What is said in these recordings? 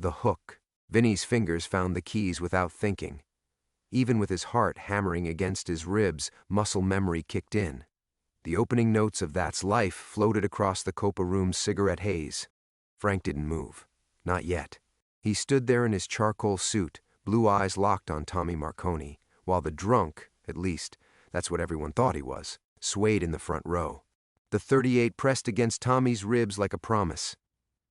The hook. Vinny's fingers found the keys without thinking. Even with his heart hammering against his ribs, muscle memory kicked in. The opening notes of That's Life floated across the Copa room's cigarette haze. Frank didn't move. Not yet. He stood there in his charcoal suit, blue eyes locked on Tommy Marconi, while the drunk, at least, that's what everyone thought he was, swayed in the front row. The .38 pressed against Tommy's ribs like a promise.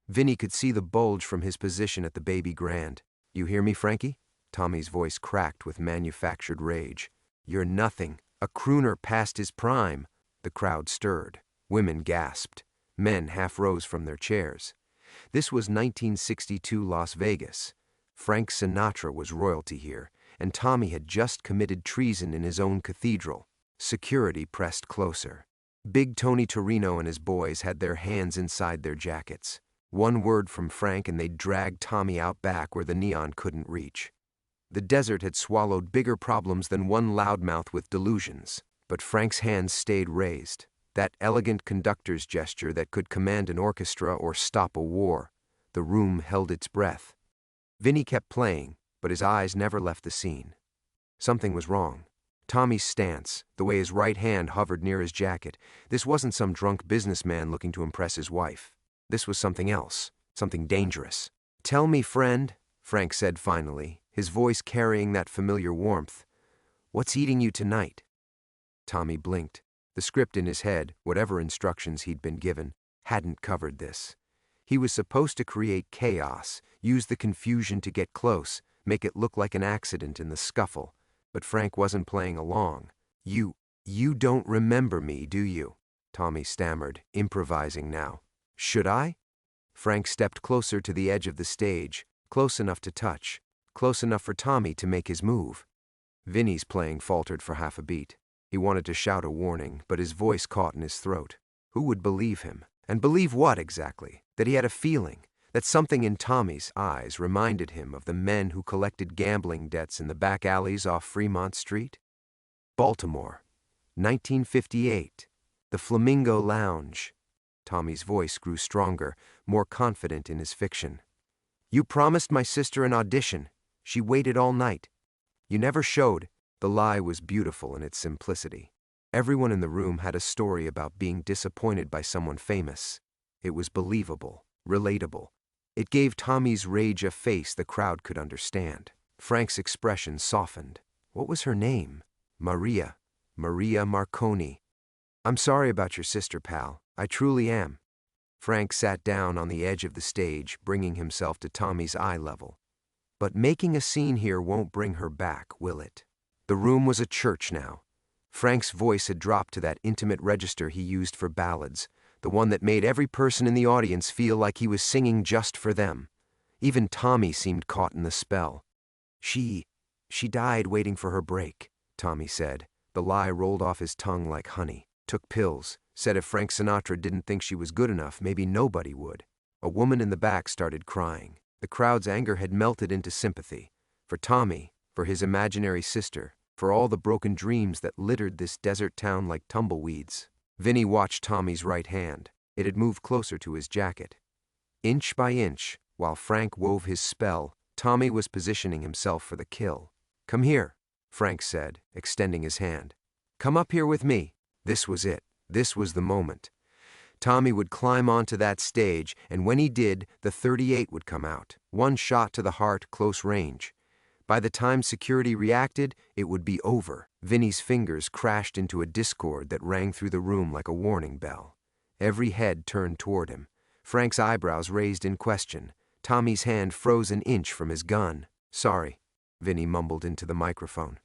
Vinny could see the bulge from his position at the Baby Grand. "You hear me, Frankie?" Tommy's voice cracked with manufactured rage. "You're nothing. A crooner past his prime." The crowd stirred. Women gasped. Men half rose from their chairs. This was 1962 Las Vegas. Frank Sinatra was royalty here, and Tommy had just committed treason in his own cathedral. Security pressed closer. Big Tony Torino and his boys had their hands inside their jackets. One word from Frank and they'd drag Tommy out back where the neon couldn't reach. The desert had swallowed bigger problems than one loudmouth with delusions. But Frank's hands stayed raised, that elegant conductor's gesture that could command an orchestra or stop a war. The room held its breath. Vinny kept playing, but his eyes never left the scene. Something was wrong. Tommy's stance, the way his right hand hovered near his jacket, this wasn't some drunk businessman looking to impress his wife. This was something else, something dangerous. "Tell me, friend," Frank said finally, his voice carrying that familiar warmth. "What's eating you tonight?" Tommy blinked. The script in his head, whatever instructions he'd been given, hadn't covered this. He was supposed to create chaos, use the confusion to get close, make it look like an accident in the scuffle. But Frank wasn't playing along. You don't remember me, do you?" Tommy stammered, improvising now. "Should I?" Frank stepped closer to the edge of the stage, close enough to touch, close enough for Tommy to make his move. Vinny's playing faltered for half a beat. He wanted to shout a warning, but his voice caught in his throat. Who would believe him? And believe what exactly? That he had a feeling, that something in Tommy's eyes reminded him of the men who collected gambling debts in the back alleys off Fremont Street? Baltimore, 1958, the Flamingo Lounge. Tommy's voice grew stronger, more confident in his fiction. "You promised my sister an audition. She waited all night. You never showed." The lie was beautiful in its simplicity. Everyone in the room had a story about being disappointed by someone famous. It was believable, relatable. It gave Tommy's rage a face the crowd could understand. Frank's expression softened. What was her name? Maria Marconi. "I'm sorry about your sister, pal. I truly am." Frank sat down on the edge of the stage, bringing himself to Tommy's eye level. "But making a scene here won't bring her back, will it?" The room was a church now. Frank's voice had dropped to that intimate register he used for ballads, the one that made every person in the audience feel like he was singing just for them. Even Tommy seemed caught in the spell. She died waiting for her break," Tommy said. The lie rolled off his tongue like honey. "Took pills. Said if Frank Sinatra didn't think she was good enough, maybe nobody would." A woman in the back started crying. The crowd's anger had melted into sympathy. For Tommy, for his imaginary sister, for all the broken dreams that littered this desert town like tumbleweeds. Vinny watched Tommy's right hand. It had moved closer to his jacket. Inch by inch, while Frank wove his spell, Tommy was positioning himself for the kill. "Come here," Frank said, extending his hand. "Come up here with me." This was it. This was the moment. Tommy would climb onto that stage, and when he did, the .38 would come out. One shot to the heart, close range. By the time security reacted, it would be over. Vinny's fingers crashed into a discord that rang through the room like a warning bell. Every head turned toward him. Frank's eyebrows raised in question. Tommy's hand froze an inch from his gun. "Sorry," Vinny mumbled into the microphone.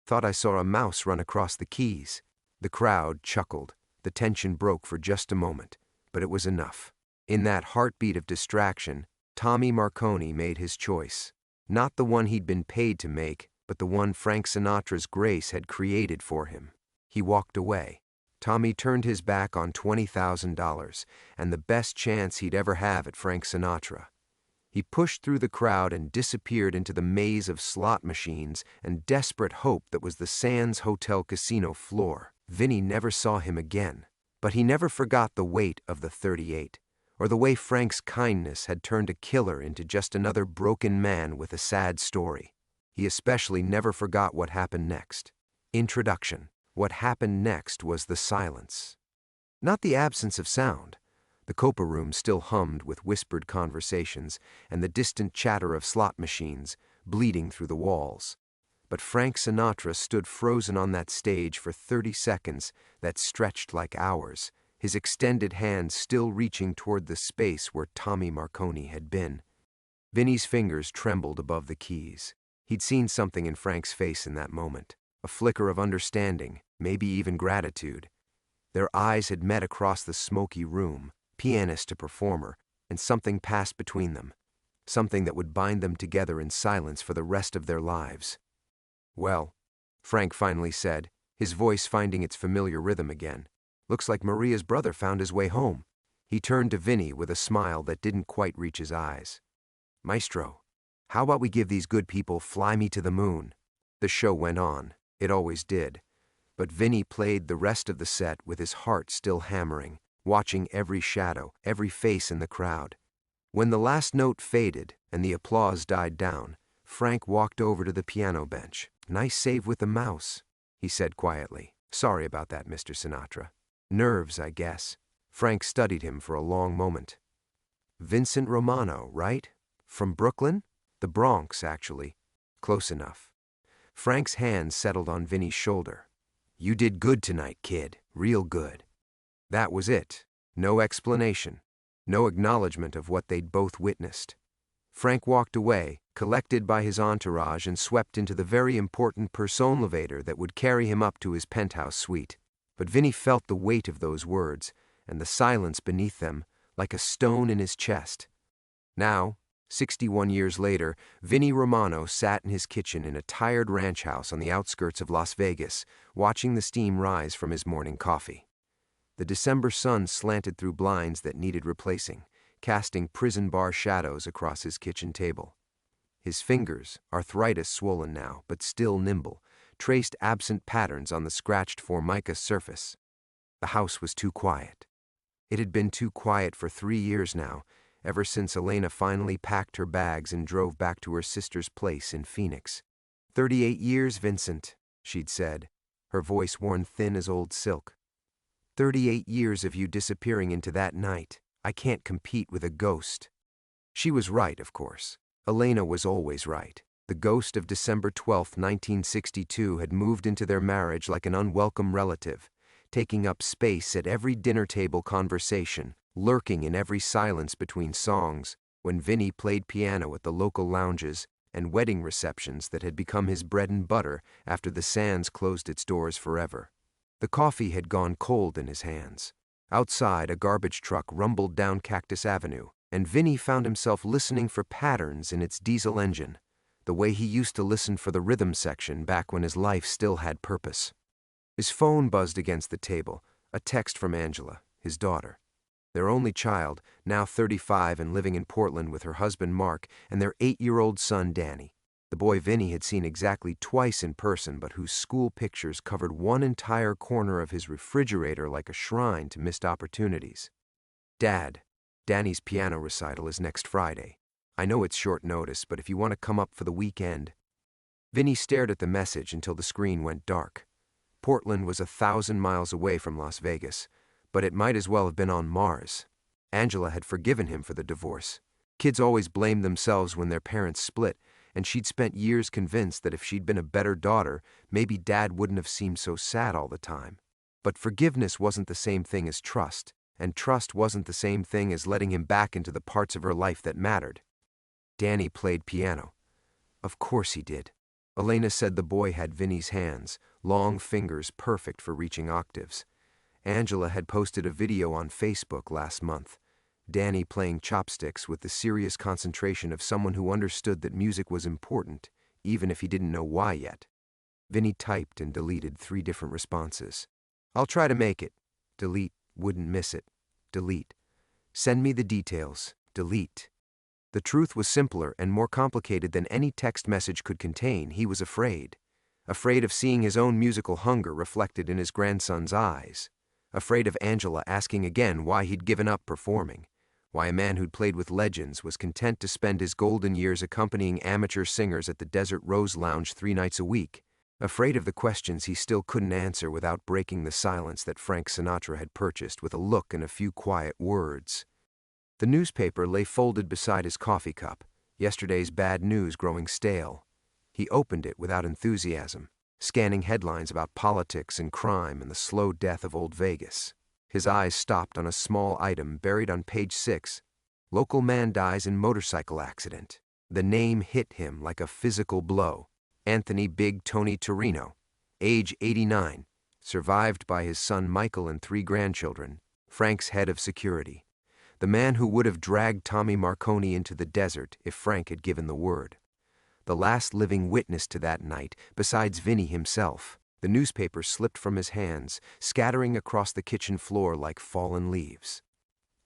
"Thought I saw a mouse run across the keys." The crowd chuckled. The tension broke for just a moment, but it was enough. In that heartbeat of distraction, Tommy Marconi made his choice. Not the one he'd been paid to make, but the one Frank Sinatra's grace had created for him. He walked away. Tommy turned his back on $20,000 and the best chance he'd ever have at Frank Sinatra. He pushed through the crowd and disappeared into the maze of slot machines and desperate hope that was the Sands Hotel casino floor. Vinny never saw him again, but he never forgot the weight of the .38, or the way Frank's kindness had turned a killer into just another broken man with a sad story. He especially never forgot what happened next. Introduction. What happened next was the silence. Not the absence of sound. The Copa room still hummed with whispered conversations and the distant chatter of slot machines bleeding through the walls. But Frank Sinatra stood frozen on that stage for 30 seconds that stretched like hours, his extended hand still reaching toward the space where Tommy Marconi had been. Vinny's fingers trembled above the keys. He'd seen something in Frank's face in that moment, a flicker of understanding, maybe even gratitude. Their eyes had met across the smoky room, pianist to performer, and something passed between them, something that would bind them together in silence for the rest of their lives. "Well," Frank finally said, his voice finding its familiar rhythm again, "looks like Maria's brother found his way home." He turned to Vinny with a smile that didn't quite reach his eyes. "Maestro, how about we give these good people Fly Me to the Moon?" The show went on. It always did. But Vinny played the rest of the set with his heart still hammering, watching every shadow, every face in the crowd. When the last note faded and the applause died down, Frank walked over to the piano bench. "Nice save with the mouse," he said quietly. "Sorry about that, Mr. Sinatra. Nerves, I guess." Frank studied him for a long moment. "Vincent Romano, right? From Brooklyn?" "The Bronx, actually." "Close enough." Frank's hand settled on Vinny's shoulder. "You did good tonight, kid. Real good." That was it. No explanation. No acknowledgement of what they'd both witnessed. Frank walked away, collected by his entourage, and swept into the very important personelevator that would carry him up to his penthouse suite. But Vinny felt the weight of those words, and the silence beneath them, like a stone in his chest. Now, 61 years later, Vinny Romano sat in his kitchen in a tired ranch house on the outskirts of Las Vegas, watching the steam rise from his morning coffee. The December sun slanted through blinds that needed replacing, casting prison bar shadows across his kitchen table. His fingers, arthritis swollen now, but still nimble, traced absent patterns on the scratched formica surface. The house was too quiet. It had been too quiet for 3 years now, ever since Elena finally packed her bags and drove back to her sister's place in Phoenix. 38 years, Vincent," she'd said, her voice worn thin as old silk. 38 years of you disappearing into that night. I can't compete with a ghost." She was right, of course. Elena was always right. The ghost of December 12, 1962 had moved into their marriage like an unwelcome relative, taking up space at every dinner table conversation, lurking in every silence between songs, when Vinny played piano at the local lounges and wedding receptions that had become his bread and butter after the Sands closed its doors forever. The coffee had gone cold in his hands. Outside, a garbage truck rumbled down Cactus Avenue, and Vinny found himself listening for patterns in its diesel engine, the way he used to listen for the rhythm section back when his life still had purpose. His phone buzzed against the table, a text from Angela, his daughter. Their only child, now 35 and living in Portland with her husband Mark and their 8-year-old son Danny. The boy Vinny had seen exactly twice in person, but whose school pictures covered one entire corner of his refrigerator like a shrine to missed opportunities. "Dad, Danny's piano recital is next Friday. I know it's short notice, but if you want to come up for the weekend." Vinny stared at the message until the screen went dark. Portland was 1,000 miles away from Las Vegas, but it might as well have been on Mars. Angela had forgiven him for the divorce. Kids always blamed themselves when their parents split, and she'd spent years convinced that if she'd been a better daughter, maybe Dad wouldn't have seemed so sad all the time. But forgiveness wasn't the same thing as trust, and trust wasn't the same thing as letting him back into the parts of her life that mattered. Danny played piano. Of course he did. Elena said the boy had Vinny's hands, long fingers perfect for reaching octaves. Angela had posted a video on Facebook last month. Danny playing chopsticks with the serious concentration of someone who understood that music was important, even if he didn't know why yet. Vinny typed and deleted 3 different responses. "I'll try to make it." Delete. "Wouldn't miss it." Delete. "Send me the details." Delete. The truth was simpler and more complicated than any text message could contain. He was afraid. Afraid of seeing his own musical hunger reflected in his grandson's eyes. Afraid of Angela asking again why he'd given up performing. Why a man who'd played with legends was content to spend his golden years accompanying amateur singers at the Desert Rose Lounge 3 nights a week, afraid of the questions he still couldn't answer without breaking the silence that Frank Sinatra had purchased with a look and a few quiet words. The newspaper lay folded beside his coffee cup, yesterday's bad news growing stale. He opened it without enthusiasm, scanning headlines about politics and crime and the slow death of old Vegas. His eyes stopped on a small item buried on page 6. Local man dies in motorcycle accident. The name hit him like a physical blow. Anthony Big Tony Torino, age 89, survived by his son Michael and 3 grandchildren, Frank's head of security. The man who would have dragged Tommy Marconi into the desert if Frank had given the word. The last living witness to that night, besides Vinny himself. The newspaper slipped from his hands, scattering across the kitchen floor like fallen leaves.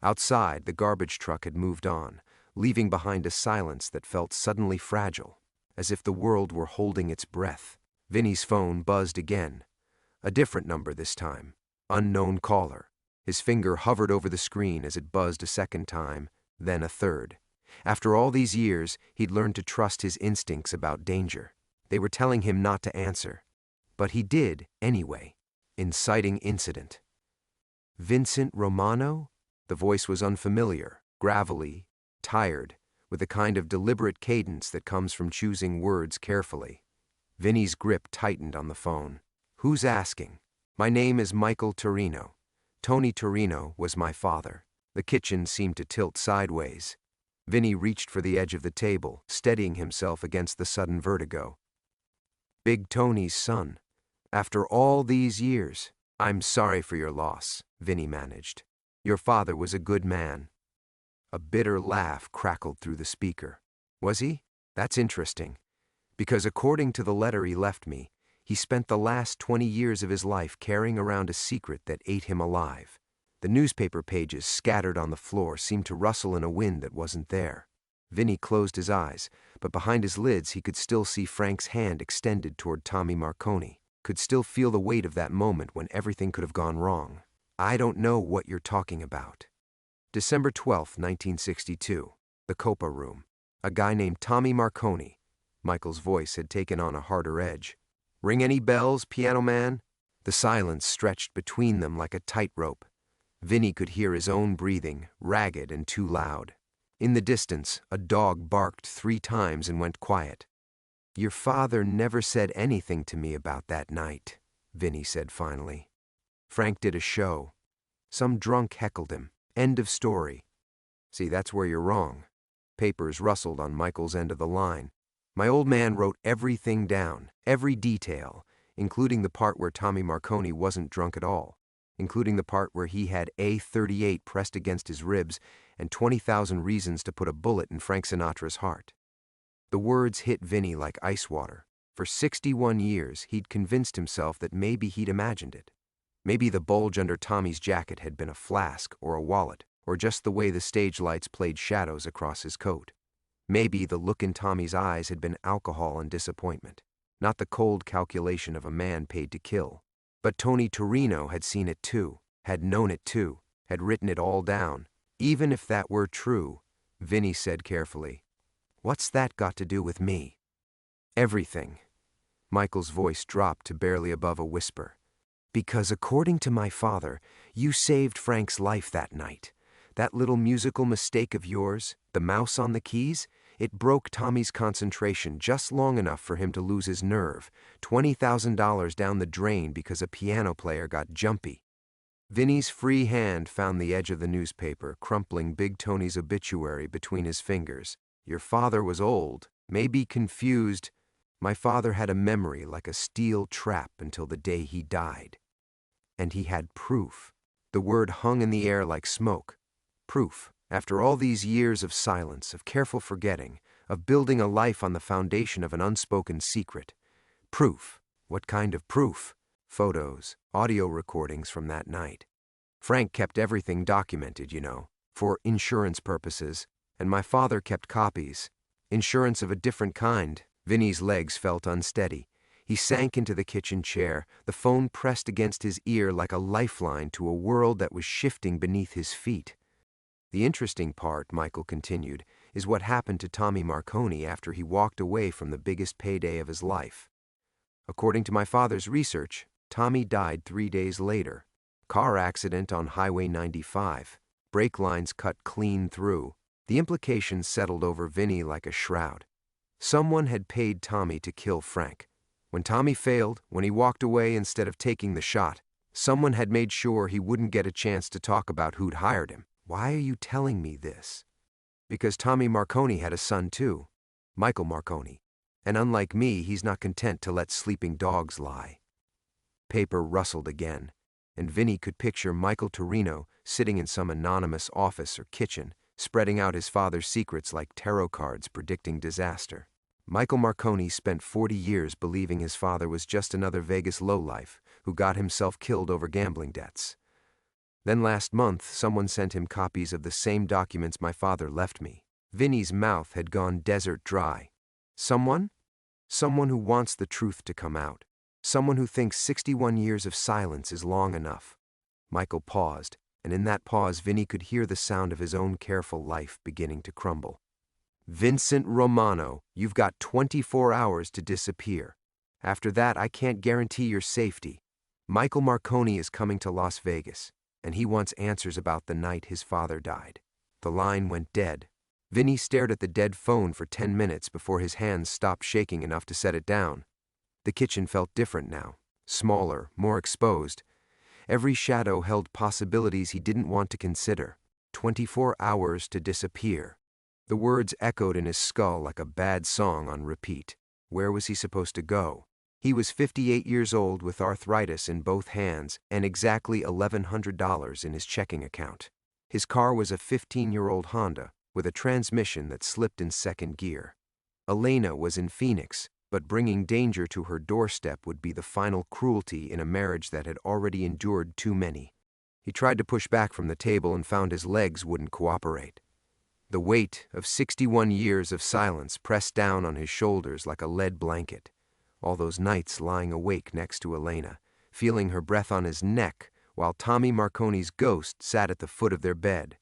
Outside, the garbage truck had moved on, leaving behind a silence that felt suddenly fragile, as if the world were holding its breath. Vinny's phone buzzed again. A different number this time. Unknown caller. His finger hovered over the screen as it buzzed a second time, then a third. After all these years, he'd learned to trust his instincts about danger. They were telling him not to answer. But he did, anyway. Inciting incident. Vincent Romano? The voice was unfamiliar, gravelly, tired, with a kind of deliberate cadence that comes from choosing words carefully. Vinny's grip tightened on the phone. Who's asking? My name is Michael Torino. Tony Torino was my father. The kitchen seemed to tilt sideways. Vinny reached for the edge of the table, steadying himself against the sudden vertigo. Big Tony's son. After all these years, I'm sorry for your loss, Vinny managed. Your father was a good man. A bitter laugh crackled through the speaker. Was he? That's interesting. Because according to the letter he left me, he spent the last 20 years of his life carrying around a secret that ate him alive. The newspaper pages scattered on the floor seemed to rustle in a wind that wasn't there. Vinny closed his eyes, but behind his lids he could still see Frank's hand extended toward Tommy Marconi. Could still feel the weight of that moment when everything could have gone wrong. I don't know what you're talking about. December 12, 1962. The Copa Room. A guy named Tommy Marconi. Michael's voice had taken on a harder edge. Ring any bells, piano man? The silence stretched between them like a tightrope. Vinny could hear his own breathing, ragged and too loud. In the distance, a dog barked 3 times and went quiet. Your father never said anything to me about that night, Vinny said finally. Frank did a show. Some drunk heckled him. End of story. See, that's where you're wrong. Papers rustled on Michael's end of the line. My old man wrote everything down, every detail, including the part where Tommy Marconi wasn't drunk at all, including the part where he had A38 pressed against his ribs and 20,000 reasons to put a bullet in Frank Sinatra's heart. The words hit Vinny like ice water. For 61 years, he'd convinced himself that maybe he'd imagined it. Maybe the bulge under Tommy's jacket had been a flask or a wallet, or just the way the stage lights played shadows across his coat. Maybe the look in Tommy's eyes had been alcohol and disappointment, not the cold calculation of a man paid to kill. But Tony Torino had seen it too, had known it too, had written it all down. Even if that were true, Vinny said carefully, what's that got to do with me? Everything. Michael's voice dropped to barely above a whisper. Because according to my father, you saved Frank's life that night. That little musical mistake of yours, the mouse on the keys, it broke Tommy's concentration just long enough for him to lose his nerve. $20,000 down the drain because a piano player got jumpy. Vinny's free hand found the edge of the newspaper, crumpling Big Tony's obituary between his fingers. Your father was old, maybe confused. My father had a memory like a steel trap until the day he died. And he had proof. The word hung in the air like smoke. Proof. After all these years of silence, of careful forgetting, of building a life on the foundation of an unspoken secret. Proof. What kind of proof? Photos, audio recordings from that night. Frank kept everything documented, you know, for insurance purposes, and my father kept copies. Insurance of a different kind. Vinny's legs felt unsteady. He sank into the kitchen chair, the phone pressed against his ear like a lifeline to a world that was shifting beneath his feet. The interesting part, Michael continued, is what happened to Tommy Marconi after he walked away from the biggest payday of his life. According to my father's research, Tommy died 3 days later. Car accident on Highway 95. Brake lines cut clean through. The implications settled over Vinny like a shroud. Someone had paid Tommy to kill Frank. When Tommy failed, when he walked away instead of taking the shot, someone had made sure he wouldn't get a chance to talk about who'd hired him. Why are you telling me this? Because Tommy Marconi had a son too, Michael Marconi. And unlike me, he's not content to let sleeping dogs lie. Paper rustled again, and Vinny could picture Michael Torino sitting in some anonymous office or kitchen, spreading out his father's secrets like tarot cards predicting disaster. Michael Marconi spent 40 years believing his father was just another Vegas lowlife who got himself killed over gambling debts. Then last month, someone sent him copies of the same documents my father left me. Vinny's mouth had gone desert dry. Someone? Someone who wants the truth to come out. Someone who thinks 61 years of silence is long enough. Michael paused, and in that pause Vinny could hear the sound of his own careful life beginning to crumble. Vincent Romano, you've got 24 hours to disappear. After that, I can't guarantee your safety. Michael Marconi is coming to Las Vegas, and he wants answers about the night his father died. The line went dead. Vinny stared at the dead phone for 10 minutes before his hands stopped shaking enough to set it down. The kitchen felt different now, smaller, more exposed. Every shadow held possibilities he didn't want to consider. 24 hours to disappear. The words echoed in his skull like a bad song on repeat. Where was he supposed to go? He was 58 years old with arthritis in both hands and exactly $1,100 in his checking account. His car was a 15-year-old Honda with a transmission that slipped in second gear. Elena was in Phoenix, but bringing danger to her doorstep would be the final cruelty in a marriage that had already endured too many. He tried to push back from the table and found his legs wouldn't cooperate. The weight of 61 years of silence pressed down on his shoulders like a lead blanket. All those nights lying awake next to Elena, feeling her breath on his neck while Tommy Marconi's ghost sat at the foot of their bed.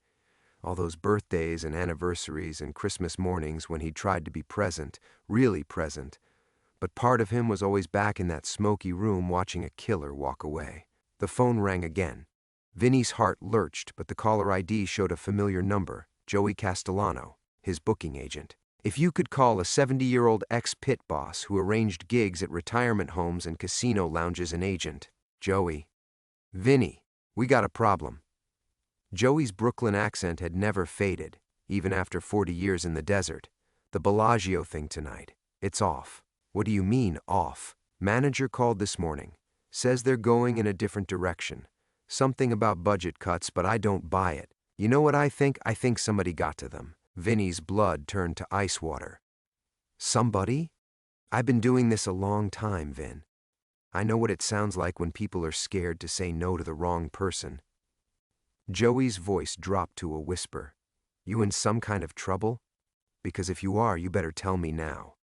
All those birthdays and anniversaries and Christmas mornings when he tried to be present, really present, but part of him was always back in that smoky room watching a killer walk away. The phone rang again. Vinny's heart lurched, but the caller ID showed a familiar number, Joey Castellano, his booking agent. If you could call a 70-year-old ex-pit boss who arranged gigs at retirement homes and casino lounges an agent. Joey. Vinny, we got a problem. Joey's Brooklyn accent had never faded, even after 40 years in the desert. The Bellagio thing tonight. It's off. What do you mean, off? Manager called this morning. Says they're going in a different direction. Something about budget cuts, but I don't buy it. You know what I think? I think somebody got to them. Vinny's blood turned to ice water. Somebody? I've been doing this a long time, Vin. I know what it sounds like when people are scared to say no to the wrong person. Joey's voice dropped to a whisper. You in some kind of trouble? Because if you are, you better tell me now.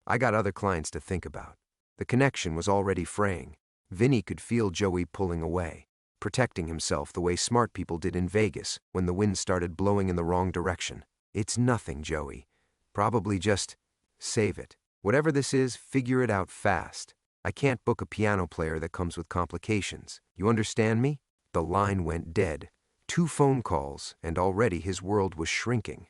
I got other clients to think about. The connection was already fraying. Vinny could feel Joey pulling away, protecting himself the way smart people did in Vegas when the wind started blowing in the wrong direction. It's nothing, Joey. Probably just save it. Whatever this is, figure it out fast. I can't book a piano player that comes with complications. You understand me? The line went dead. 2 phone calls, and already his world was shrinking.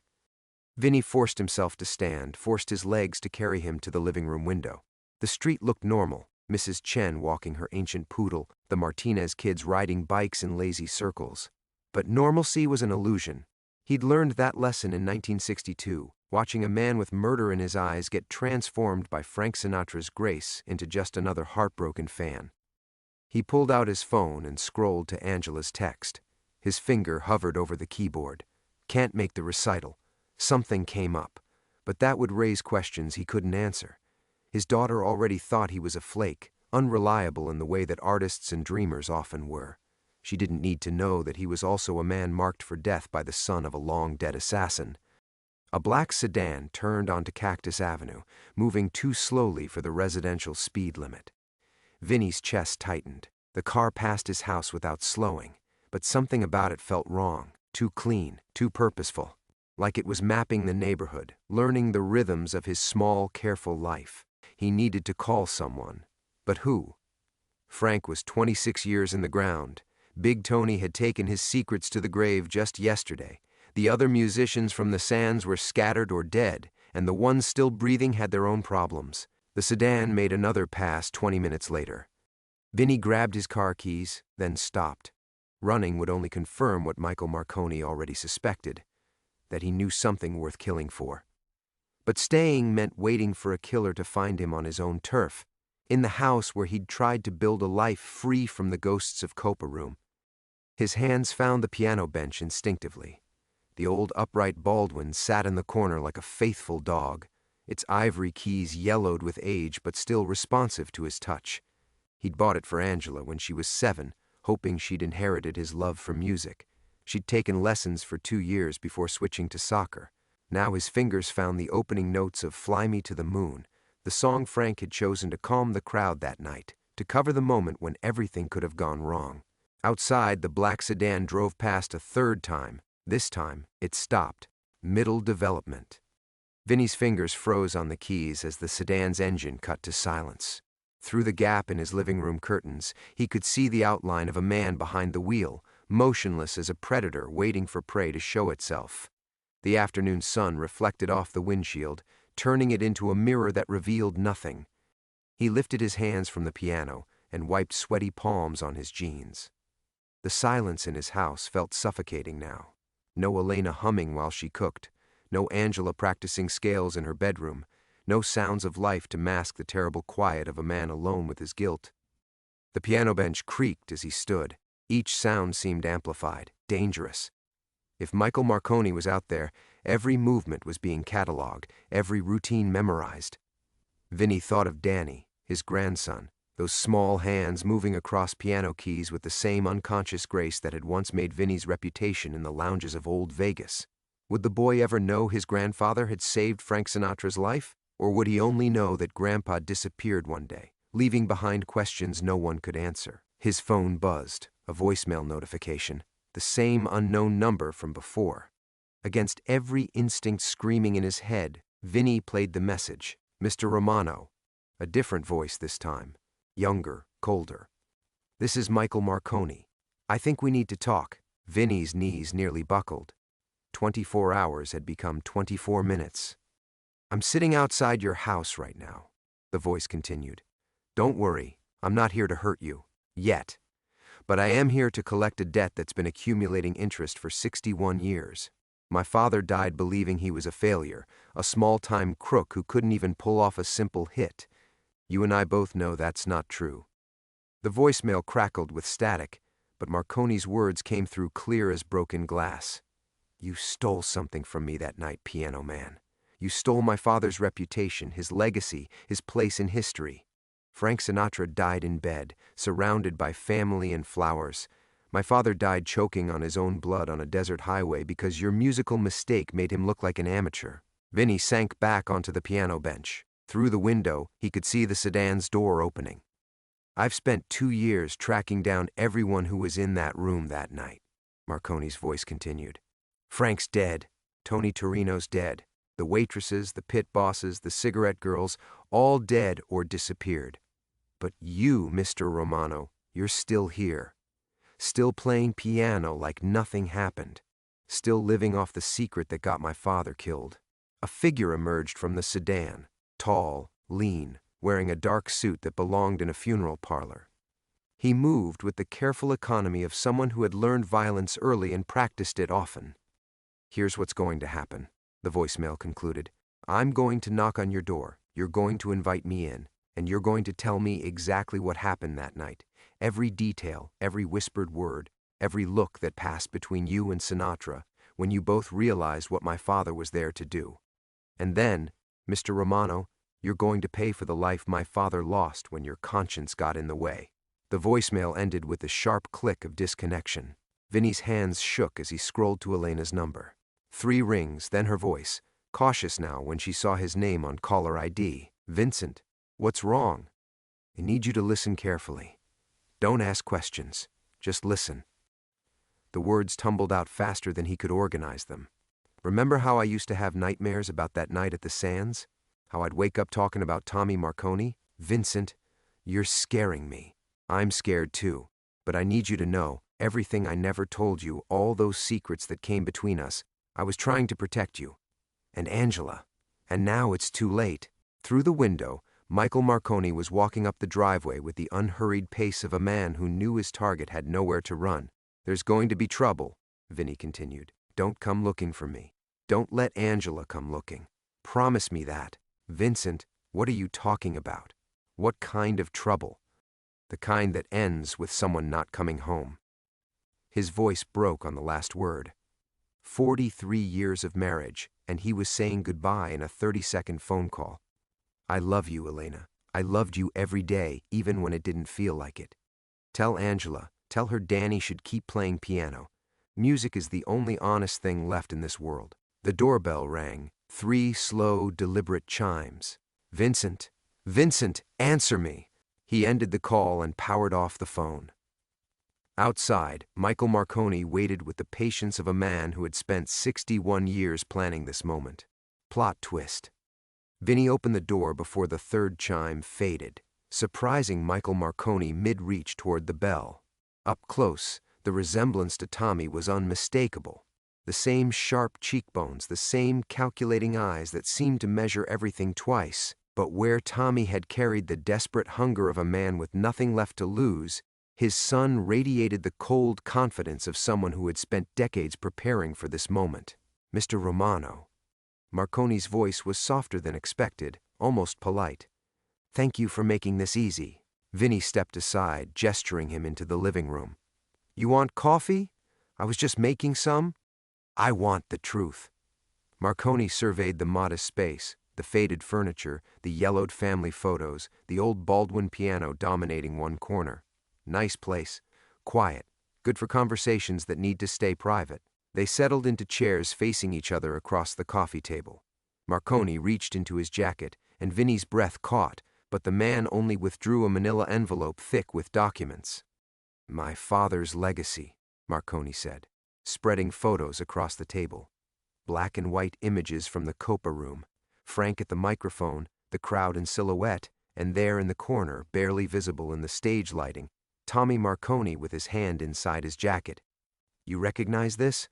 Vinny forced himself to stand, forced his legs to carry him to the living room window. The street looked normal. Mrs. Chen walking her ancient poodle, the Martinez kids riding bikes in lazy circles. But normalcy was an illusion. He'd learned that lesson in 1962, watching a man with murder in his eyes get transformed by Frank Sinatra's grace into just another heartbroken fan. He pulled out his phone and scrolled to Angela's text. His finger hovered over the keyboard. Can't make the recital. Something came up, but that would raise questions he couldn't answer. His daughter already thought he was a flake, unreliable in the way that artists and dreamers often were. She didn't need to know that he was also a man marked for death by the son of a long-dead assassin. A black sedan turned onto Cactus Avenue, moving too slowly for the residential speed limit. Vinny's chest tightened. The car passed his house without slowing, but something about it felt wrong. too clean, too purposeful. Like it was mapping the neighborhood, learning the rhythms of his small, careful life. He needed to call someone. But who? Frank was 26 years in the ground. Big Tony had taken his secrets to the grave just yesterday. The other musicians from the sands were scattered or dead, and the ones still breathing had their own problems. The sedan made another pass 20 minutes later. Vinny grabbed his car keys, then stopped. Running would only confirm what Michael Marconi already suspected, that he knew something worth killing for. But staying meant waiting for a killer to find him on his own turf, in the house where he'd tried to build a life free from the ghosts of Copa Room. His hands found the piano bench instinctively. The old upright Baldwin sat in the corner like a faithful dog, its ivory keys yellowed with age but still responsive to his touch. He'd bought it for Angela when she was 7, hoping she'd inherited his love for music. She'd taken lessons for 2 years before switching to soccer. Now his fingers found the opening notes of Fly Me to the Moon, the song Frank had chosen to calm the crowd that night, to cover the moment when everything could have gone wrong. Outside, the black sedan drove past a third time. This time, it stopped. Middle development. Vinny's fingers froze on the keys as the sedan's engine cut to silence. Through the gap in his living room curtains, he could see the outline of a man behind the wheel, motionless as a predator waiting for prey to show itself. The afternoon sun reflected off the windshield, turning it into a mirror that revealed nothing. He lifted his hands from the piano and wiped sweaty palms on his jeans. The silence in his house felt suffocating now. No Elena humming while she cooked, no Angela practicing scales in her bedroom, no sounds of life to mask the terrible quiet of a man alone with his guilt. The piano bench creaked as he stood. Each sound seemed amplified, dangerous. If Michael Marconi was out there, every movement was being catalogued, every routine memorized. Vinny thought of Danny, his grandson, those small hands moving across piano keys with the same unconscious grace that had once made Vinny's reputation in the lounges of old Vegas. Would the boy ever know his grandfather had saved Frank Sinatra's life? Or would he only know that Grandpa disappeared one day, leaving behind questions no one could answer? His phone buzzed, a voicemail notification, the same unknown number from before. Against every instinct screaming in his head, Vinny played the message. Mr. Romano. A different voice this time. Younger, colder. This is Michael Marconi. I think we need to talk. Vinny's knees nearly buckled. 24 hours had become 24 minutes. I'm sitting outside your house right now, the voice continued. Don't worry, I'm not here to hurt you. Yet. But I am here to collect a debt that's been accumulating interest for 61 years. My father died believing he was a failure, a small-time crook who couldn't even pull off a simple hit. You and I both know that's not true. The voicemail crackled with static, but Marconi's words came through clear as broken glass. You stole something from me that night, Piano Man. You stole my father's reputation, his legacy, his place in history. Frank Sinatra died in bed, surrounded by family and flowers. My father died choking on his own blood on a desert highway because your musical mistake made him look like an amateur. Vinny sank back onto the piano bench. Through the window, he could see the sedan's door opening. I've spent 2 years tracking down everyone who was in that room that night, Marconi's voice continued. Frank's dead. Tony Torino's dead. The waitresses, the pit bosses, the cigarette girls, all dead or disappeared. But you, Mr. Romano, you're still here. Still playing piano like nothing happened. Still living off the secret that got my father killed. A figure emerged from the sedan, tall, lean, wearing a dark suit that belonged in a funeral parlor. He moved with the careful economy of someone who had learned violence early and practiced it often. Here's what's going to happen, the voicemail concluded. I'm going to knock on your door, you're going to invite me in, and you're going to tell me exactly what happened that night. Every detail, every whispered word, every look that passed between you and Sinatra when you both realized what my father was there to do. And then, Mr. Romano, you're going to pay for the life my father lost when your conscience got in the way. The voicemail ended with a sharp click of disconnection. Vinny's hands shook as he scrolled to Elena's number. 3 rings, then her voice, cautious now when she saw his name on caller ID. Vincent, what's wrong? I need you to listen carefully. Don't ask questions. Just listen. The words tumbled out faster than he could organize them. Remember how I used to have nightmares about that night at the Sands? How I'd wake up talking about Tommy Marconi? Vincent, you're scaring me. I'm scared too. But I need you to know, everything I never told you, all those secrets that came between us, I was trying to protect you. And Angela. And now it's too late. Through the window, Michael Marconi was walking up the driveway with the unhurried pace of a man who knew his target had nowhere to run. There's going to be trouble, Vinny continued. Don't come looking for me. Don't let Angela come looking. Promise me that. Vincent, what are you talking about? What kind of trouble? The kind that ends with someone not coming home. His voice broke on the last word. 43 years of marriage, and he was saying goodbye in a 30-second phone call. I love you, Elena. I loved you every day, even when it didn't feel like it. Tell Angela, tell her Danny should keep playing piano. Music is the only honest thing left in this world. The doorbell rang, 3 slow, deliberate chimes. Vincent, Vincent, answer me. He ended the call and powered off the phone. Outside, Michael Marconi waited with the patience of a man who had spent 61 years planning this moment. Plot twist. Vinny opened the door before the 3rd chime faded, surprising Michael Marconi mid-reach toward the bell. Up close, the resemblance to Tommy was unmistakable. The same sharp cheekbones, the same calculating eyes that seemed to measure everything twice. But where Tommy had carried the desperate hunger of a man with nothing left to lose, his son radiated the cold confidence of someone who had spent decades preparing for this moment. Mr. Romano. Marconi's voice was softer than expected, almost polite. Thank you for making this easy. Vinny stepped aside, gesturing him into the living room. You want coffee? I was just making some. I want the truth. Marconi surveyed the modest space, the faded furniture, the yellowed family photos, the old Baldwin piano dominating one corner. Nice place. Quiet. Good for conversations that need to stay private. They settled into chairs facing each other across the coffee table. Marconi reached into his jacket, and Vinny's breath caught, but the man only withdrew a manila envelope thick with documents. My father's legacy, Marconi said, spreading photos across the table. Black and white images from the Copa room. Frank at the microphone, the crowd in silhouette, and there in the corner, barely visible in the stage lighting, Tommy Marconi with his hand inside his jacket. You recognize this?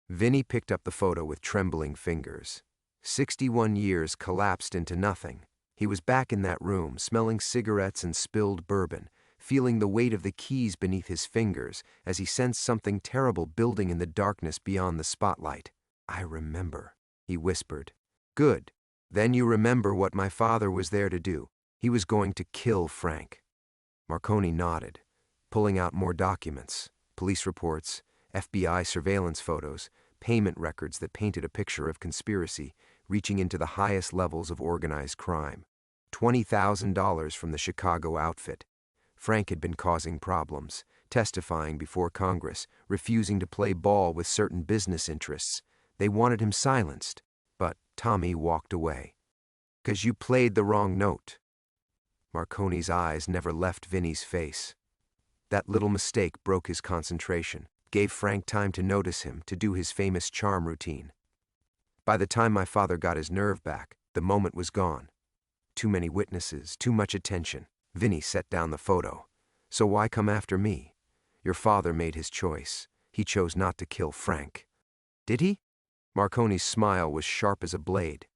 Vinny picked up the photo with trembling fingers. 61 years collapsed into nothing. He was back in that room, smelling cigarettes and spilled bourbon, feeling the weight of the keys beneath his fingers as he sensed something terrible building in the darkness beyond the spotlight. I remember, he whispered. Good. Then you remember what my father was there to do. He was going to kill Frank. Marconi nodded, pulling out more documents, police reports, FBI surveillance photos, payment records that painted a picture of conspiracy, reaching into the highest levels of organized crime. $20,000 from the Chicago outfit. Frank had been causing problems, testifying before Congress, refusing to play ball with certain business interests. They wanted him silenced, but Tommy walked away. 'Cause you played the wrong note. Marconi's eyes never left Vinny's face. That little mistake broke his concentration, gave Frank time to notice him, to do his famous charm routine. By the time my father got his nerve back, the moment was gone. Too many witnesses, too much attention. Vinny set down the photo. So why come after me? Your father made his choice. He chose not to kill Frank. Did he? Marconi's smile was sharp as a blade.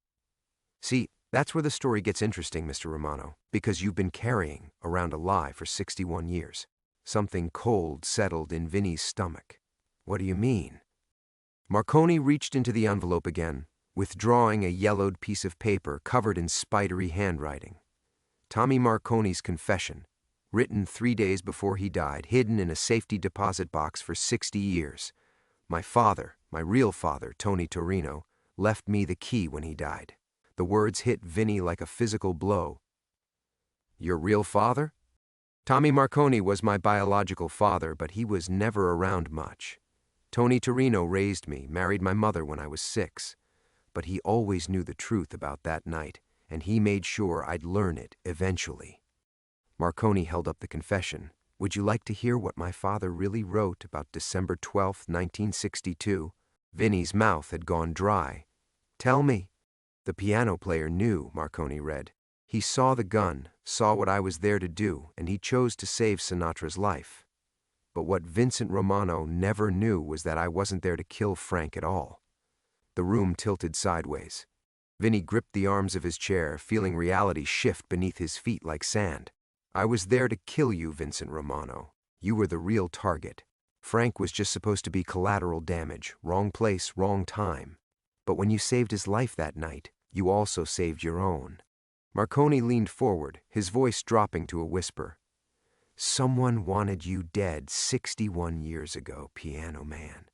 See, that's where the story gets interesting, Mr. Romano, because you've been carrying around a lie for 61 years. Something cold settled in Vinny's stomach. What do you mean? Marconi reached into the envelope again, withdrawing a yellowed piece of paper covered in spidery handwriting. Tommy Marconi's confession, written 3 days before he died, hidden in a safety deposit box for 60 years. My father, my real father, Tony Torino, left me the key when he died. The words hit Vinny like a physical blow. Your real father? Tommy Marconi was my biological father, but he was never around much. Tony Torino raised me, married my mother when I was 6. But he always knew the truth about that night, and he made sure I'd learn it eventually. Marconi held up the confession. Would you like to hear what my father really wrote about December 12th, 1962? Vinny's mouth had gone dry. Tell me. The piano player knew, Marconi read. He saw the gun, saw what I was there to do, and he chose to save Sinatra's life. But what Vincent Romano never knew was that I wasn't there to kill Frank at all. The room tilted sideways. Vinny gripped the arms of his chair, feeling reality shift beneath his feet like sand. I was there to kill you, Vincent Romano. You were the real target. Frank was just supposed to be collateral damage, wrong place, wrong time. But when you saved his life that night, you also saved your own. Marconi leaned forward, his voice dropping to a whisper. Someone wanted you dead 61 years ago, Piano Man.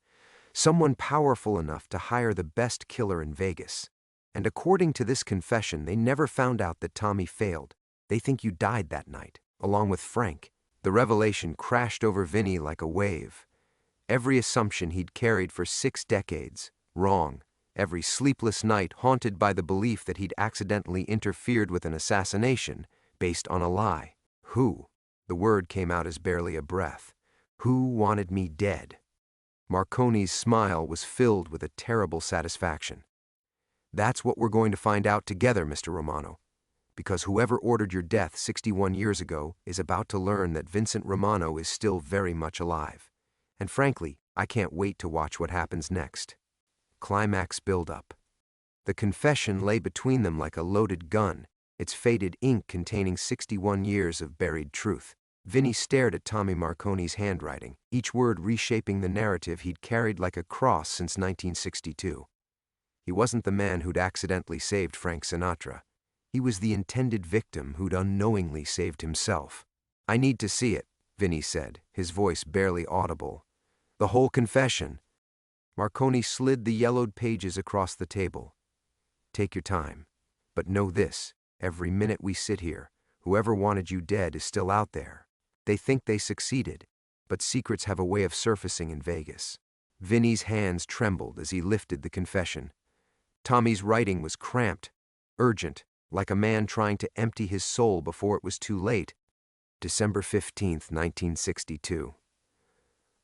Someone powerful enough to hire the best killer in Vegas. And according to this confession, they never found out that Tommy failed. They think you died that night, along with Frank. The revelation crashed over Vinny like a wave. Every assumption he'd carried for 6 decades, wrong. Every sleepless night haunted by the belief that he'd accidentally interfered with an assassination based on a lie. Who? The word came out as barely a breath. Who wanted me dead? Marconi's smile was filled with a terrible satisfaction. That's what we're going to find out together, Mr. Romano. Because whoever ordered your death 61 years ago is about to learn that Vincent Romano is still very much alive. And frankly, I can't wait to watch what happens next. Climax build-up. The confession lay between them like a loaded gun, its faded ink containing 61 years of buried truth. Vinny stared at Tommy Marconi's handwriting, each word reshaping the narrative he'd carried like a cross since 1962. He wasn't the man who'd accidentally saved Frank Sinatra. He was the intended victim who'd unknowingly saved himself. I need to see it, Vinny said, his voice barely audible. The whole confession. Marconi slid the yellowed pages across the table. Take your time. But know this, every minute we sit here, whoever wanted you dead is still out there. They think they succeeded, but secrets have a way of surfacing in Vegas. Vinny's hands trembled as he lifted the confession. Tommy's writing was cramped, urgent, like a man trying to empty his soul before it was too late. December 15th, 1962.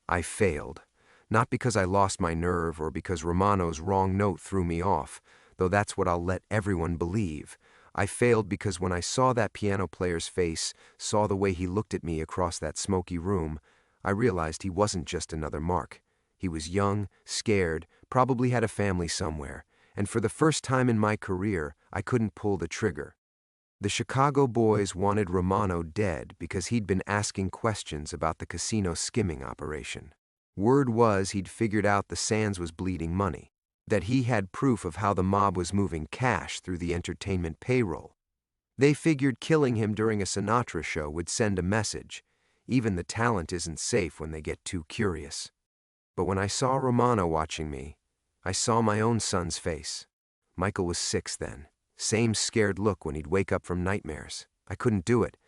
I failed. Not because I lost my nerve or because Romano's wrong note threw me off, though that's what I'll let everyone believe. I failed because when I saw that piano player's face, saw the way he looked at me across that smoky room, I realized he wasn't just another Mark. He was young, scared, probably had a family somewhere, and for the first time in my career, I couldn't pull the trigger. The Chicago boys wanted Romano dead because he'd been asking questions about the casino skimming operation. Word was he'd figured out the Sands was bleeding money, that he had proof of how the mob was moving cash through the entertainment payroll. They figured killing him during a Sinatra show would send a message. Even the talent isn't safe when they get too curious. But when I saw Romano watching me, I saw my own son's face. Michael was 6 then. Same scared look when he'd wake up from nightmares. I couldn't do it,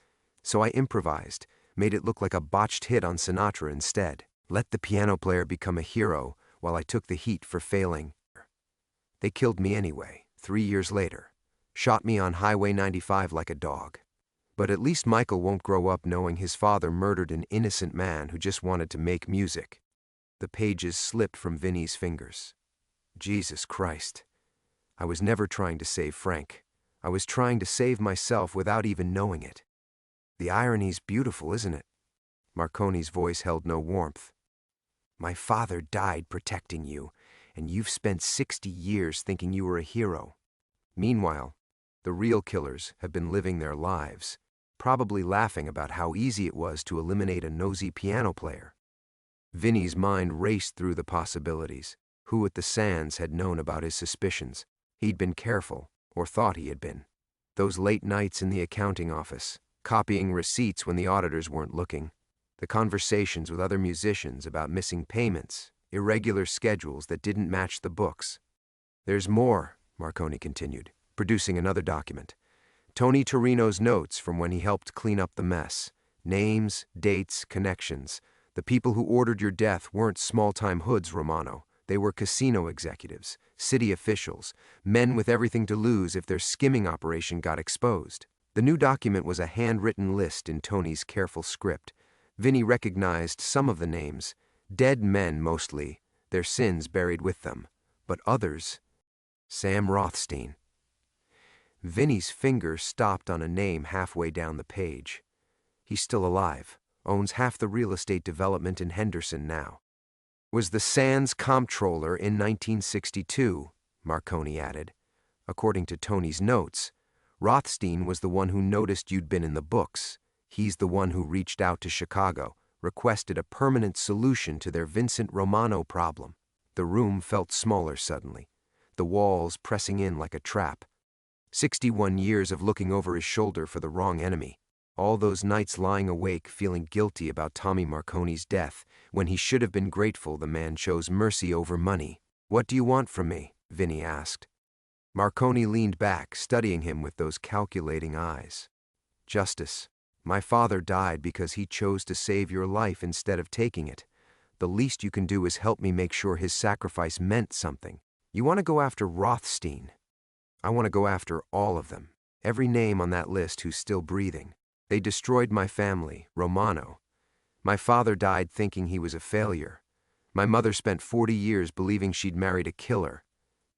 so I improvised, made it look like a botched hit on Sinatra instead. Let the piano player become a hero while I took the heat for failing. They killed me anyway, 3 years later. Shot me on Highway 95 like a dog. But at least Michael won't grow up knowing his father murdered an innocent man who just wanted to make music. The pages slipped from Vinny's fingers. Jesus Christ. I was never trying to save Frank. I was trying to save myself without even knowing it. The irony's beautiful, isn't it? Marconi's voice held no warmth. My father died protecting you, and you've spent 60 years thinking you were a hero. Meanwhile, the real killers have been living their lives, probably laughing about how easy it was to eliminate a nosy piano player. Vinny's mind raced through the possibilities. Who at the Sands had known about his suspicions? He'd been careful, or thought he had been. Those late nights in the accounting office, copying receipts when the auditors weren't looking. The conversations with other musicians about missing payments, irregular schedules that didn't match the books. There's more, Marconi continued, producing another document. Tony Torino's notes from when he helped clean up the mess. Names, dates, connections. The people who ordered your death weren't small-time hoods, Romano. They were casino executives, city officials, men with everything to lose if their skimming operation got exposed. The new document was a handwritten list in Tony's careful script. Vinny recognized some of the names, dead men mostly, their sins buried with them, but others. Sam Rothstein. Vinny's finger stopped on a name halfway down the page. He's still alive, owns half the real estate development in Henderson now. Was the Sands comptroller in 1962, Marconi added. According to Tony's notes, Rothstein was the one who noticed you'd been in the books. He's the one who reached out to Chicago, requested a permanent solution to their Vincent Romano problem. The room felt smaller suddenly, the walls pressing in like a trap. 61 years of looking over his shoulder for the wrong enemy. All those nights lying awake feeling guilty about Tommy Marconi's death, when he should have been grateful the man chose mercy over money. "What do you want from me?" Vinny asked. Marconi leaned back, studying him with those calculating eyes. "Justice. My father died because he chose to save your life instead of taking it. The least you can do is help me make sure his sacrifice meant something. You want to go after Rothstein. I want to go after all of them, every name on that list who's still breathing. They destroyed my family, Romano. My father died thinking he was a failure. My mother spent 40 years believing she'd married a killer.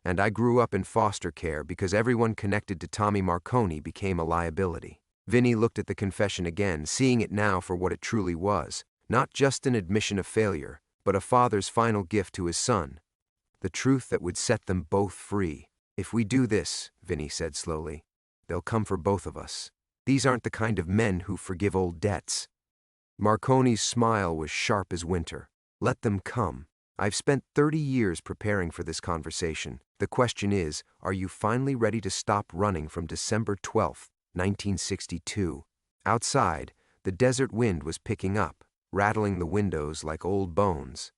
And I grew up in foster care because everyone connected to Tommy Marconi became a liability." Vinny looked at the confession again, seeing it now for what it truly was, not just an admission of failure, but a father's final gift to his son. The truth that would set them both free. "If we do this," Vinny said slowly, "they'll come for both of us. These aren't the kind of men who forgive old debts." Marconi's smile was sharp as winter. "Let them come. I've spent 30 years preparing for this conversation. The question is, are you finally ready to stop running from December 12th, 1962? Outside, the desert wind was picking up, rattling the windows like old bones.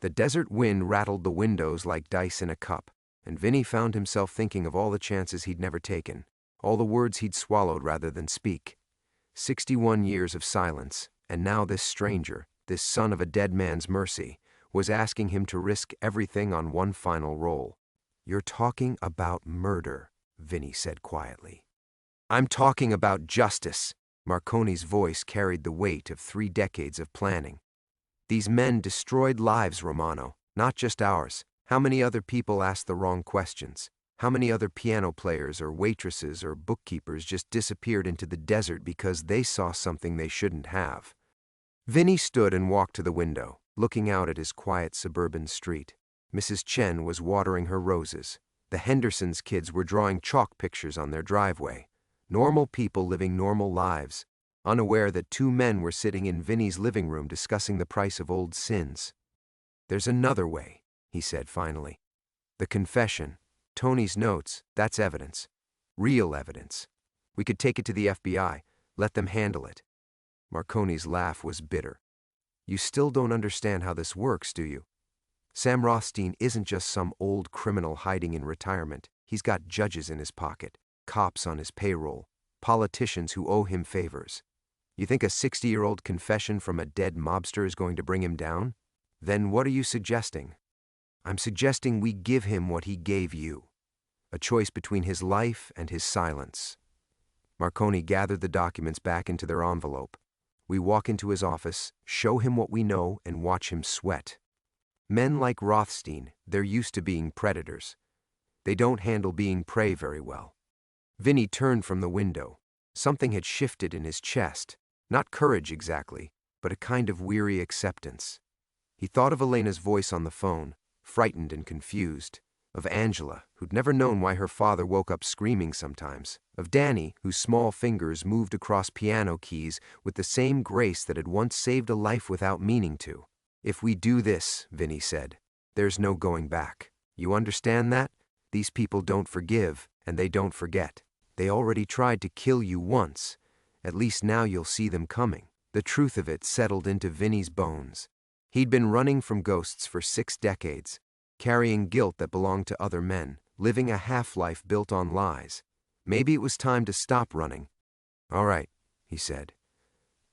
The desert wind rattled the windows like dice in a cup, and Vinny found himself thinking of all the chances he'd never taken, all the words he'd swallowed rather than speak. 61 years of silence, and now this stranger, this son of a dead man's mercy, was asking him to risk everything on one final roll. "You're talking about murder," Vinny said quietly. "I'm talking about justice." Marconi's voice carried the weight of 3 decades of planning. "These men destroyed lives, Romano, not just ours. How many other people asked the wrong questions? How many other piano players or waitresses or bookkeepers just disappeared into the desert because they saw something they shouldn't have?" Vinny stood and walked to the window, looking out at his quiet suburban street. Mrs. Chen was watering her roses. The Hendersons' kids were drawing chalk pictures on their driveway. Normal people living normal lives, unaware that 2 men were sitting in Vinny's living room discussing the price of old sins. "There's another way," he said finally. "The confession, Tony's notes, that's evidence. Real evidence. We could take it to the FBI, let them handle it." Marconi's laugh was bitter. "You still don't understand how this works, do you? Sam Rothstein isn't just some old criminal hiding in retirement. He's got judges in his pocket, cops on his payroll, politicians who owe him favors. You think a 60-year-old confession from a dead mobster is going to bring him down? Then what are you suggesting?" "I'm suggesting we give him what he gave you. A choice between his life and his silence." Marconi gathered the documents back into their envelope. "We walk into his office, show him what we know, and watch him sweat. Men like Rothstein, they're used to being predators. They don't handle being prey very well." Vinny turned from the window. Something had shifted in his chest. Not courage exactly, but a kind of weary acceptance. He thought of Elena's voice on the phone, frightened and confused. Of Angela, who'd never known why her father woke up screaming sometimes. Of Danny, whose small fingers moved across piano keys with the same grace that had once saved a life without meaning to. "If we do this," Vinny said, "there's no going back. You understand that? These people don't forgive, and they don't forget. They already tried to kill you once. At least now you'll see them coming." The truth of it settled into Vinny's bones. He'd been running from ghosts for 6 decades, carrying guilt that belonged to other men, living a half-life built on lies. Maybe it was time to stop running. "All right," he said.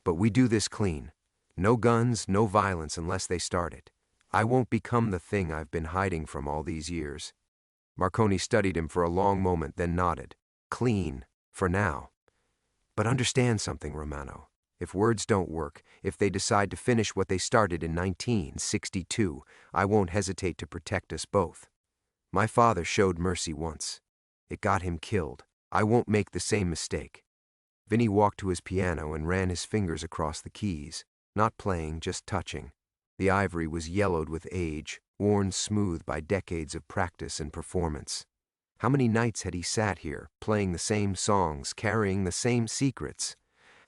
"But we do this clean. No guns, no violence unless they start it. I won't become the thing I've been hiding from all these years." Marconi studied him for a long moment, then nodded. "Clean, for now. But understand something, Romano. If words don't work, if they decide to finish what they started in 1962, I won't hesitate to protect us both. My father showed mercy once. It got him killed. I won't make the same mistake. Vinny walked to his piano and ran his fingers across the keys, not playing, just touching. The ivory was yellowed with age, worn smooth by decades of practice and performance. How many nights had he sat here, playing the same songs, carrying the same secrets?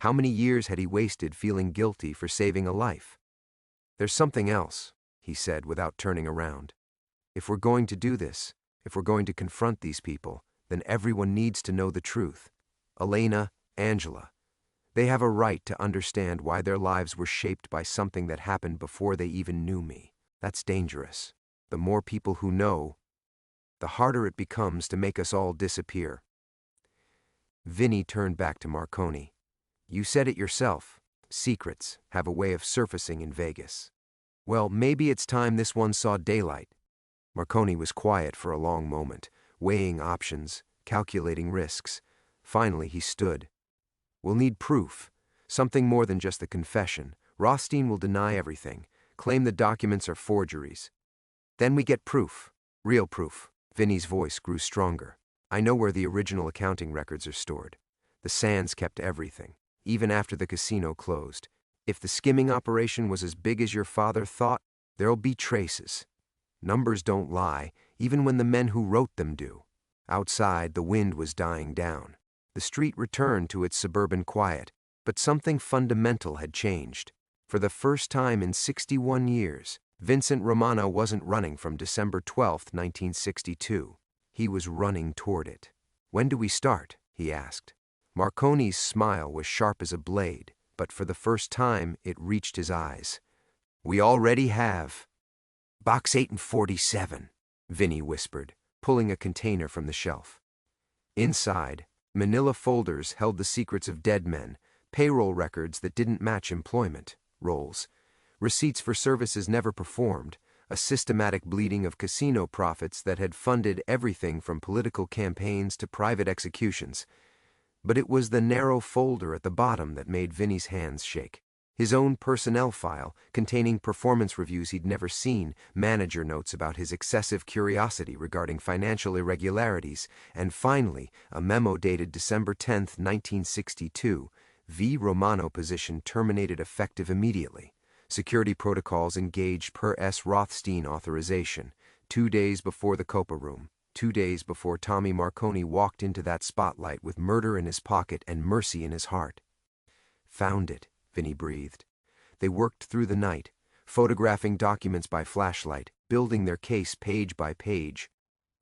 How many years had he wasted feeling guilty for saving a life? "There's something else," he said without turning around. "If we're going to do this, if we're going to confront these people, then everyone needs to know the truth. Elena, Angela. They have a right to understand why their lives were shaped by something that happened before they even knew me. That's dangerous. The more people who know, the harder it becomes to make us all disappear." Vinny turned back to Marconi. "You said it yourself. Secrets have a way of surfacing in Vegas. Well, maybe it's time this one saw daylight." Marconi was quiet for a long moment, weighing options, calculating risks. Finally, he stood. "We'll need proof. Something more than just the confession. Rothstein will deny everything, claim the documents are forgeries. Then we get proof. Real proof." Vinny's voice grew stronger. "I know where the original accounting records are stored. The Sands kept everything, even after the casino closed. If the skimming operation was as big as your father thought, there'll be traces. Numbers don't lie, even when the men who wrote them do." Outside, the wind was dying down. The street returned to its suburban quiet, but something fundamental had changed. For the first time in 61 years, Vincent Romano wasn't running from December 12, 1962. He was running toward it. "When do we start?" he asked. Marconi's smile was sharp as a blade, but for the first time it reached his eyes. "We already have." "Box 8 and 47, Vinny whispered, pulling a container from the shelf. Inside, manila folders held the secrets of dead men, payroll records that didn't match employment rolls, receipts for services never performed, a systematic bleeding of casino profits that had funded everything from political campaigns to private executions. But it was the narrow folder at the bottom that made Vinny's hands shake. His own personnel file, containing performance reviews he'd never seen, manager notes about his excessive curiosity regarding financial irregularities, and finally, a memo dated December 10, 1962, V. Romano position terminated effective immediately. Security protocols engaged per S. Rothstein authorization, 2 days before the Copa room, 2 days before Tommy Marconi walked into that spotlight with murder in his pocket and mercy in his heart. "Found it," Vinny breathed. They worked through the night, photographing documents by flashlight, building their case page by page.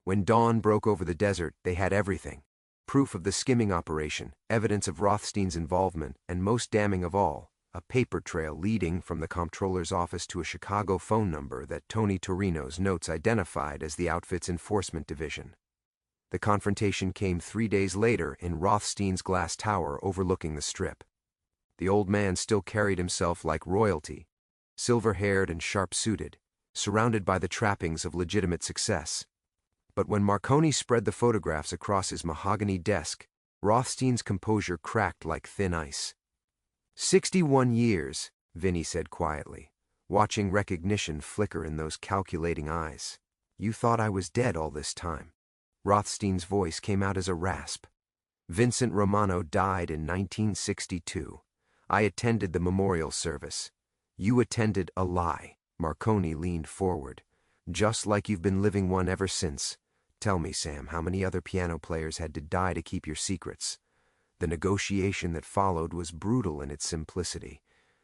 When dawn broke over the desert, they had everything. Proof of the skimming operation, evidence of Rothstein's involvement, and most damning of all, a paper trail leading from the comptroller's office to a Chicago phone number that Tony Torino's notes identified as the outfit's enforcement division. The confrontation came 3 days later in Rothstein's glass tower overlooking the Strip. The old man still carried himself like royalty, silver-haired and sharp-suited, surrounded by the trappings of legitimate success. But when Marconi spread the photographs across his mahogany desk, Rothstein's composure cracked like thin ice. 61 years, Vinny said quietly, watching recognition flicker in those calculating eyes. "You thought I was dead all this time." Rothstein's voice came out as a rasp. "Vincent Romano died in 1962. I attended the memorial service. You attended a lie." Marconi leaned forward. "Just like you've been living one ever since. Tell me, Sam, how many other piano players had to die to keep your secrets?" The negotiation that followed was brutal in its simplicity.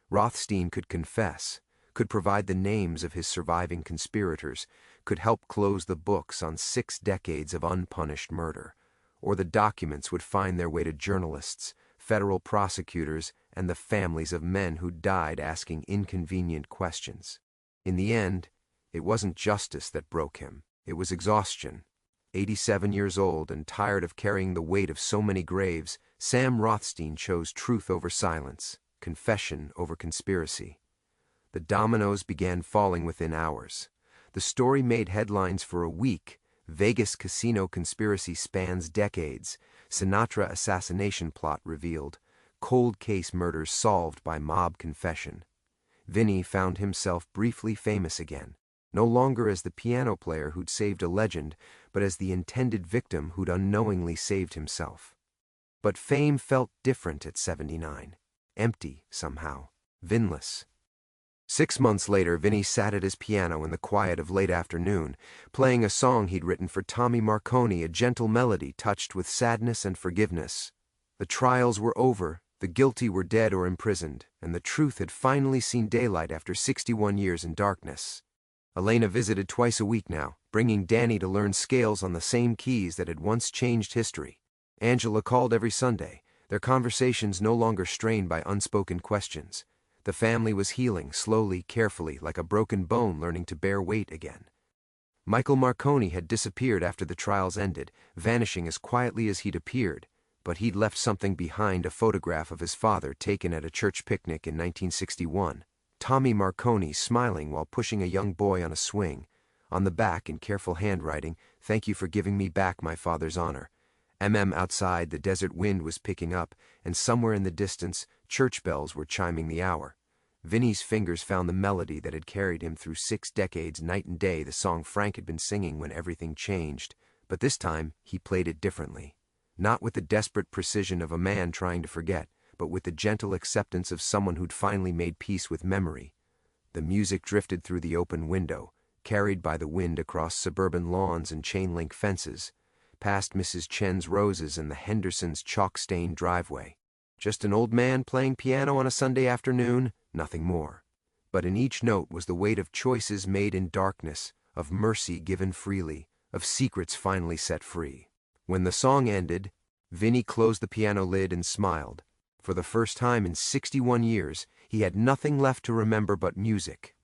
Rothstein could confess, could provide the names of his surviving conspirators, could help close the books on 6 decades of unpunished murder, or the documents would find their way to journalists, federal prosecutors, and the families of men who died asking inconvenient questions. In the end, it wasn't justice that broke him, it was exhaustion. 87 years old and tired of carrying the weight of so many graves, Sam Rothstein chose truth over silence, confession over conspiracy. The dominoes began falling within hours. The story made headlines for a week. Vegas casino conspiracy spans decades. Sinatra assassination plot revealed. cold case murders solved by mob confession. Vinny found himself briefly famous again, no longer as the piano player who'd saved a legend, but as the intended victim who'd unknowingly saved himself. But fame felt different at 79. Empty, somehow. Vinless. 6 months later, Vinny sat at his piano in the quiet of late afternoon, playing a song he'd written for Tommy Marconi, a gentle melody touched with sadness and forgiveness. The trials were over, the guilty were dead or imprisoned, and the truth had finally seen daylight after 61 years in darkness. Elena visited twice a week now, bringing Danny to learn scales on the same keys that had once changed history. Angela called every Sunday, their conversations no longer strained by unspoken questions. The family was healing, slowly, carefully, like a broken bone learning to bear weight again. Michael Marconi had disappeared after the trials ended, vanishing as quietly as he'd appeared, but he'd left something behind, a photograph of his father taken at a church picnic in 1961. Tommy Marconi smiling while pushing a young boy on a swing. On the back, in careful handwriting, "Thank you for giving me back my father's honor." Outside, the desert wind was picking up, and somewhere in the distance, church bells were chiming the hour. Vinny's fingers found the melody that had carried him through 6 decades, night and day, the song Frank had been singing when everything changed. But this time, he played it differently. Not with the desperate precision of a man trying to forget, but with the gentle acceptance of someone who'd finally made peace with memory. The music drifted through the open window, carried by the wind across suburban lawns and chain-link fences, past Mrs. Chen's roses and the Hendersons' chalk-stained driveway. Just an old man playing piano on a Sunday afternoon, nothing more. But in each note was the weight of choices made in darkness, of mercy given freely, of secrets finally set free. When the song ended, Vinny closed the piano lid and smiled. For the first time in 61 years, he had nothing left to remember but music.